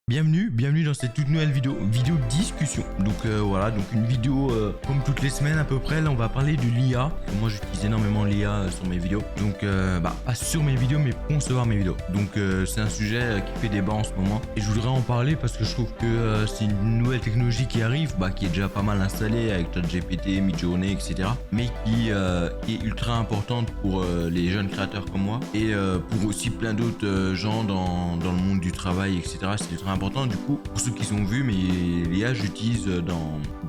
Bienvenue dans cette toute nouvelle vidéo discussion. Donc voilà, donc une vidéo comme toutes les semaines à peu près. Là on va parler de l'IA. Moi j'utilise énormément l'IA sur mes vidéos. Donc pas sur mes vidéos mais pour concevoir mes vidéos. Donc c'est un sujet qui fait débat en ce moment. Et je voudrais en parler parce que je trouve que c'est une nouvelle technologie qui arrive, qui est déjà pas mal installée avec ChatGPT, Midjourney, etc. Mais qui est ultra importante pour les jeunes créateurs comme moi. Et pour aussi plein d'autres gens dans le monde du travail, etc. C'est ultra important. Du coup, pour ceux qui sont vus, mais l'IA j'utilise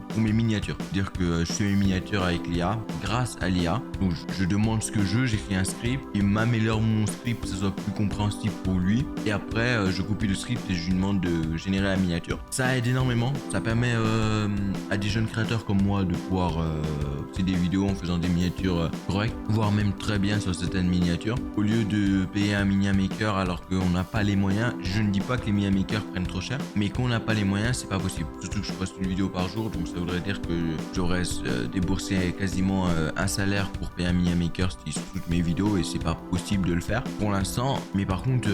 pour mes miniatures. C'est-à-dire que je fais mes miniatures avec l'IA grâce à l'IA. Donc je demande ce que j'écris un script, il m'améliore mon script pour que ce soit plus compréhensible pour lui. Et après, je copie le script et je lui demande de générer la miniature. Ça aide énormément. Ça permet à des jeunes créateurs comme moi de pouvoir faire des vidéos en faisant des miniatures correctes, voire même très bien sur certaines miniatures. Au lieu de payer un Mini Maker alors qu'on n'a pas les moyens, je ne dis pas que les Mini Makers prennent trop cher, mais qu'on n'a pas les moyens, c'est pas possible. Surtout que je poste une vidéo par jour, donc ça voudrait dire que j'aurais déboursé quasiment un salaire pour payer un Mini Maker sur toutes mes vidéos et c'est pas possible de le faire pour l'instant. Mais par contre,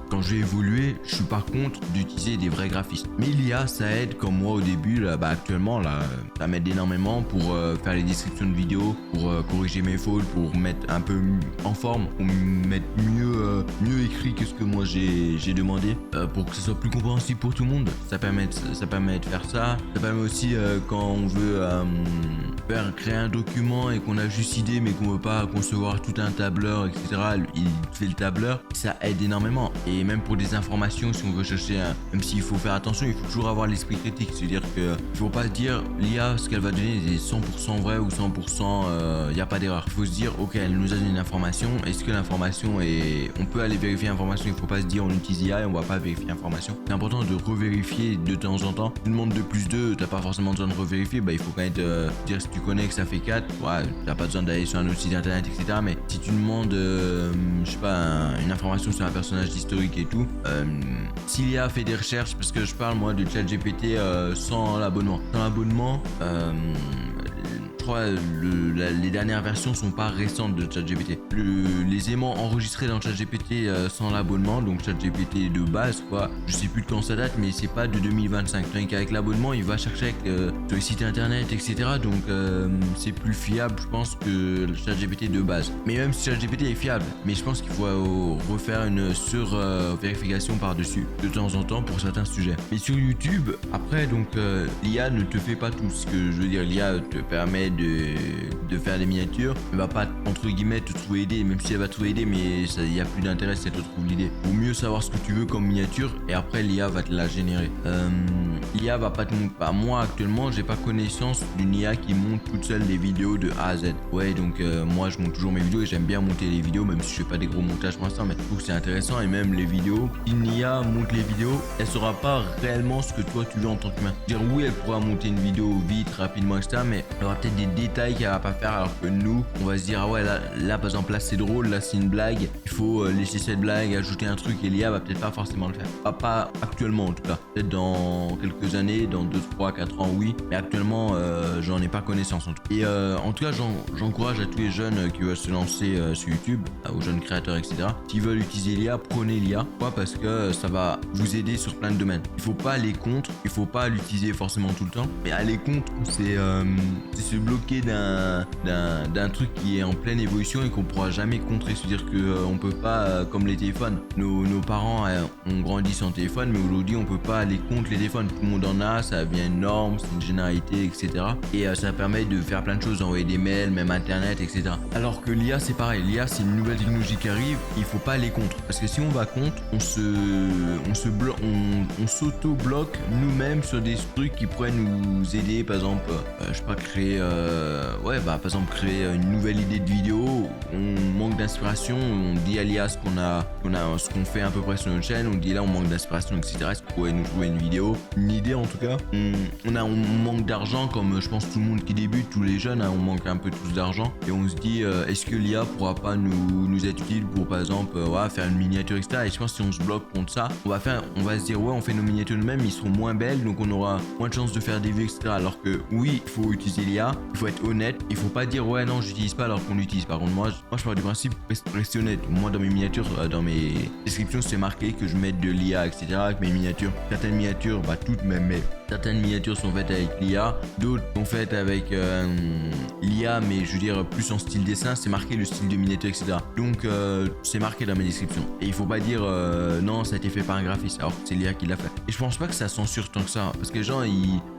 quand je vais évoluer, je suis pas contre d'utiliser des vrais graphistes. Mais l'IA, ça aide comme moi au début, là, actuellement, là, ça m'aide énormément pour faire les descriptions de vidéos, pour corriger mes fautes, pour mettre un peu en forme, pour mettre mieux écrit que ce que moi j'ai demandé, pour que ce soit plus compréhensible pour tout le monde. Ça permet de faire ça. Ça permet aussi quand on veut créer un document et qu'on a juste idée mais qu'on veut pas concevoir tout un tableur, etc. Il fait le tableur. Ça aide énormément. Et même pour des informations, si on veut chercher, même s'il faut faire attention, il faut toujours avoir l'esprit critique. C'est-à-dire que il faut pas se dire l'IA, ce qu'elle va donner est 100% vrai ou 100%, il n'y a pas d'erreur. Il faut se dire, ok, elle nous a donné une information. Est-ce que l'information est... On peut aller vérifier l'information. Il faut pas se dire on utilise l'IA et on va pas vérifier l'information. C'est important de revérifier de temps en temps. Tu demandes 2+2, t'as pas forcément besoin de revérifier. Il faut quand même dire si tu connais que ça fait 4. Ouais, t'as pas besoin d'aller sur un autre site internet, etc. Mais si tu demandes, je sais pas, une information sur un personnage historique et tout, si l'IA fait des recherches, parce que je parle moi de ChatGPT sans l'abonnement. Sans l'abonnement, je crois les dernières versions sont pas récentes de ChatGPT. Les aimants enregistrés dans ChatGPT sans l'abonnement, donc ChatGPT de base, quoi, je sais plus de quand ça date, mais c'est pas de 2025. Donc avec l'abonnement, il va chercher sur les sites internet, etc. Donc c'est plus fiable, je pense, que le ChatGPT de base. Mais même si ChatGPT est fiable, mais je pense qu'il faut refaire une sur-vérification par-dessus de temps en temps pour certains sujets. Mais sur YouTube, après, donc l'IA ne te fait pas tout. Ce que je veux dire, l'IA te permet de faire des miniatures, elle va pas entre guillemets te trouver aider, même si elle va te trouver aider, mais il n'y a plus d'intérêt si elle te trouve l'idée. Vaut mieux savoir ce que tu veux comme miniature et après l'IA va te la générer. L'IA va pas te monter. Moi actuellement j'ai pas connaissance d'une IA qui monte toute seule des vidéos de A à Z. Ouais, donc moi je monte toujours mes vidéos et j'aime bien monter les vidéos, même si je fais pas des gros montages pour l'instant, mais je trouve que c'est intéressant. Et même les vidéos, une IA monte les vidéos, elle saura pas réellement ce que toi tu veux en tant qu'humain. Dire oui, elle pourra monter une vidéo vite, rapidement, etc. Mais elle aura peut-être des détails qu'elle va pas faire, alors que nous on va se dire ah ouais, là par exemple là c'est drôle, là c'est une blague, il faut laisser cette blague, ajouter un truc, et l'IA va peut-être pas forcément le faire. Pas actuellement en tout cas. Peut-être dans quelques années, dans 2, 3, 4 ans, oui, mais actuellement j'en ai pas connaissance en tout cas. Et en tout cas j'encourage à tous les jeunes qui veulent se lancer sur YouTube, aux jeunes créateurs, etc. S'ils veulent utiliser l'IA, prenez l'IA. Pourquoi? Parce que ça va vous aider sur plein de domaines. Il faut pas aller contre, il faut pas l'utiliser forcément tout le temps, mais aller contre, c'est se bloquer d'un truc qui est en pleine évolution et qu'on pourra jamais contrer. C'est-à-dire que on peut pas, comme les téléphones, nos parents ont grandi sans téléphone, mais aujourd'hui on peut pas aller contre les téléphones. Tout le monde en a, ça devient une norme, c'est une généralité, etc. Et ça permet de faire plein de choses, d'envoyer des mails, même internet, etc. Alors que l'IA c'est pareil, l'IA c'est une nouvelle technologie qui arrive, il faut pas aller contre, parce que si on va contre, on s'auto-bloque nous-mêmes sur des trucs qui pourraient nous aider. Par exemple, je sais pas, créer par exemple créer une nouvelle idée de vidéo. On manque d'inspiration, on dit à l'IA ce qu'on fait à peu près sur notre chaîne, on dit là on manque d'inspiration, etc. Est-ce que vous pouvez nous trouver une vidéo, une idée en tout cas. On manque d'argent, comme je pense tout le monde qui débute, tous les jeunes, on manque un peu tous d'argent, et on se dit est-ce que l'IA pourra pas nous être utile pour par exemple faire une miniature, etc. Et je pense que si on se bloque contre ça, on va se dire ouais, on fait nos miniatures nous-mêmes, ils seront moins belles, donc on aura moins de chances de faire des vues, etc. Alors que oui, il faut utiliser l'IA, il faut être honnête. Il faut pas dire ouais non j'utilise pas alors qu'on l'utilise. Par contre moi je pars du principe rester honnête. Moi dans mes miniatures, dans mes descriptions c'est marqué que je mets de l'IA etc. avec mes miniatures. Certaines miniatures, toutes même, mais certaines miniatures sont faites avec l'IA, d'autres sont faites avec l'IA, mais je veux dire plus en style dessin, c'est marqué le style de miniature, etc. Donc c'est marqué dans mes descriptions. Et il faut pas dire non, ça a été fait par un graphiste, alors que c'est l'IA qui l'a fait. Et je pense pas que ça censure tant que ça, parce que les gens,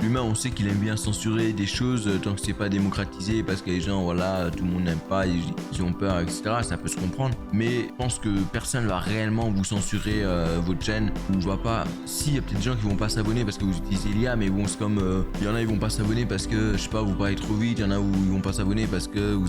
l'humain, on sait qu'il aime bien censurer des choses tant que c'est pas démocratisé, parce que les gens, voilà, tout le monde n'aime pas, ils ont peur, etc. Ça peut se comprendre. Mais je pense que personne va réellement vous censurer votre chaîne, ou va pas. Si, il y a peut-être des gens qui vont pas s'abonner parce que vous utilisez l'IA, mais bon, c'est comme il y en a ils vont pas s'abonner parce que je sais pas, vous parlez trop vite, il y en a où ils vont pas s'abonner parce que vous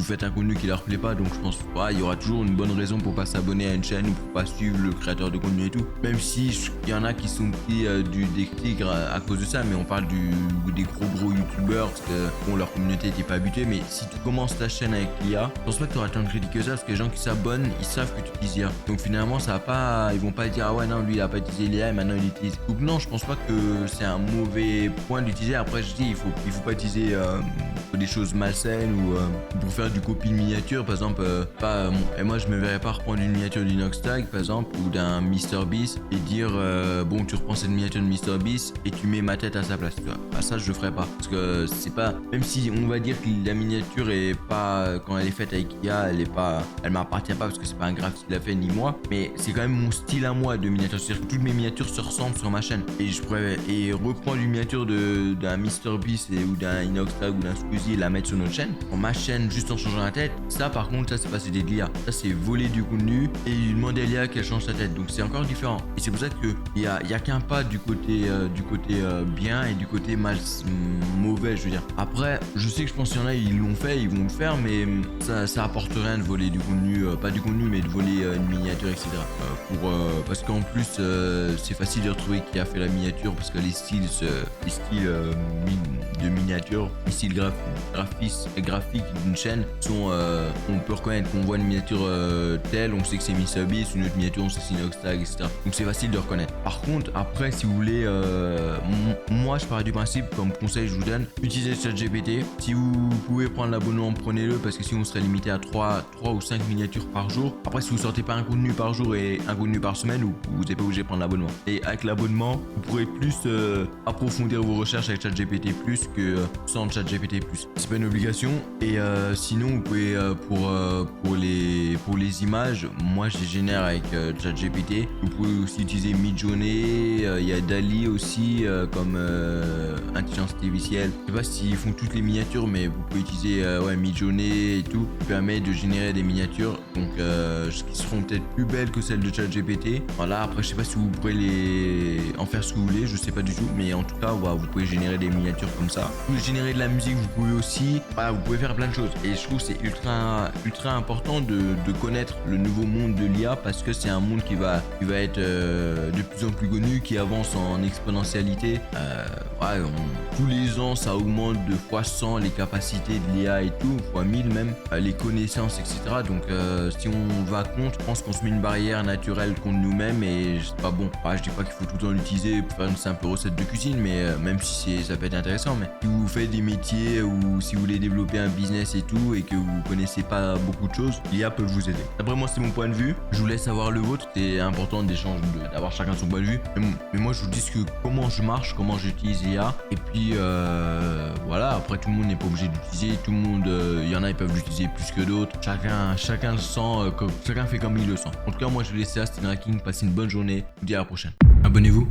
faites un contenu qui leur plaît pas. Donc je pense il y aura toujours une bonne raison pour pas s'abonner à une chaîne ou pour pas suivre le créateur de contenu et tout. Même si il y en a qui sont pris des clics à cause de ça, mais on parle des gros youtubeurs parce que bon, leur communauté était pas habituée. Mais si tu commences ta chaîne avec l'IA, je pense pas que tu auras tant de critiques que ça, parce que les gens qui s'abonnent, ils savent que tu utilises l'IA. Donc finalement ça va pas, ils vont pas dire ah ouais non lui il a pas utilisé l'IA et maintenant il utilise. Donc non, je pense pas que c'est un mauvais point d'utiliser. Après je dis il faut pas utiliser des choses malsaines ou pour faire du copie de miniature par exemple. Et moi je me verrais pas reprendre une miniature d'Inoxtag par exemple ou d'un MrBeast et dire bon tu reprends cette miniature de MrBeast et tu mets ma tête à sa place, tu vois. Ça je le ferais pas, parce que c'est pas, même si on va dire que la miniature est pas, quand elle est faite avec IA, elle m'appartient pas parce que c'est pas un graphiste qui l'a fait ni moi, mais c'est quand même mon style à moi de miniature. C'est-à-dire que toutes mes miniatures se ressemblent sur ma chaîne et je pourrais reprendre une miniature d'un MrBeast ou d'un Inoxtag ou d'un Squeezie et la mettre sur notre chaîne, sur ma chaîne, juste en changeant la tête. Ça par contre, ça c'est pas de l'IA, ça c'est voler du contenu et demander à l'IA qu'elle change sa tête, donc c'est encore différent. Et c'est pour ça que il y a qu'un pas du côté bien et du côté mauvais, je veux dire. Après je sais que je pense qu'il y en a ils l'ont fait, ils vont le faire, mais ça apporte rien de voler du contenu, pas du contenu mais de voler une miniature, etc. Parce qu'en plus c'est facile de retrouver qui a fait la miniature, parce que les styles de miniature, les styles graphiques d'une chaîne sont on peut reconnaître, qu'on voit une miniature telle, on sait que c'est MrBeast, une autre miniature on sait que c'est Inoxtag, etc. Donc c'est facile de reconnaître. Par contre après si vous voulez moi je pars du principe, comme conseil je vous donne, utilisez ChatGPT. Si vous pouvez prendre l'abonnement, prenez-le, parce que sinon on serait limité à 3 ou 5 miniatures par jour. Après si vous sortez pas un contenu par jour et un contenu par semaine, vous n'êtes pas obligé de prendre l'abonnement. Et avec l'abonnement vous pourrez plus approfondir vos recherches avec ChatGPT plus que sans ChatGPT plus. C'est pas une obligation. Et sinon vous pouvez pour les images, moi je les génère avec ChatGPT. Vous pouvez aussi utiliser Midjourney, il y a DALL-E aussi comme intelligence artificielle. Je sais pas s'ils font toutes les miniatures, mais vous pouvez utiliser Midjourney et tout, qui permet de générer des miniatures, donc qui seront peut-être plus belles que celles de ChatGPT. Voilà, après je sais pas si vous pourrez en faire ce que vous voulez, je sais pas du tout, mais en tout cas vous pouvez générer des miniatures comme ça. Vous pouvez générer de la musique, vous pouvez aussi, vous pouvez faire plein de choses. Et je trouve que c'est ultra important de connaître le nouveau monde de l'IA, parce que c'est un monde qui va être de plus en plus connu, qui avance en exponentialité. Tous les ans ça augmente de x100 les capacités de l'IA et tout, x1000 même, les connaissances, etc. Donc si on va contre, je pense qu'on se met une barrière naturelle contre nous-mêmes, et c'est pas bon. Je dis pas qu'il faut tout le temps l'utiliser pour faire une simple recette de cuisine, mais même si ça peut être intéressant, mais si vous faites des métiers ou si vous voulez développer un business et tout et que vous connaissez pas beaucoup de choses, l'IA peut vous aider. D'après moi c'est mon point de vue, je vous laisse avoir le vôtre. C'est important d'échanger, d'avoir chacun son point de vue, mais moi je vous dis comment je marche, comment j'utilise l'IA, et puis voilà. Après tout le monde n'est pas obligé d'utiliser, tout le monde, il y en a ils peuvent l'utiliser plus que d'autres, chacun le sent, chacun fait comme il le sent. En tout cas moi je vous laisse là, c'était King, passez une bonne journée, je vous dis à la prochaine. Abonnez-vous.